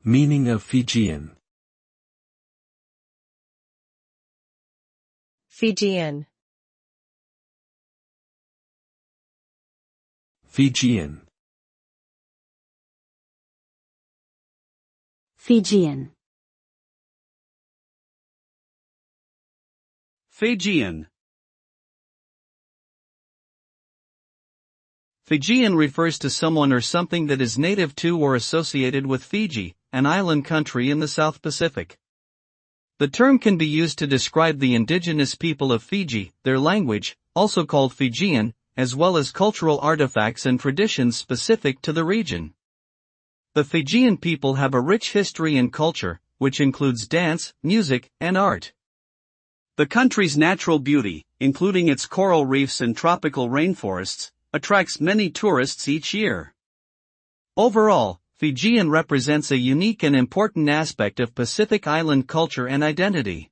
Meaning of Fijian. Fijian. Fijian. Fijian. Fijian. Fijian refers to someone or something that is native to or associated with Fiji, an island country in the South Pacific. The term can be used to describe the indigenous people of Fiji, their language, also called Fijian, as well as cultural artifacts and traditions specific to the region. The Fijian people have a rich history and culture, which includes dance, music, and art. The country's natural beauty, including its coral reefs and tropical rainforests, attracts many tourists each year. Overall, Fijian represents a unique and important aspect of Pacific Island culture and identity.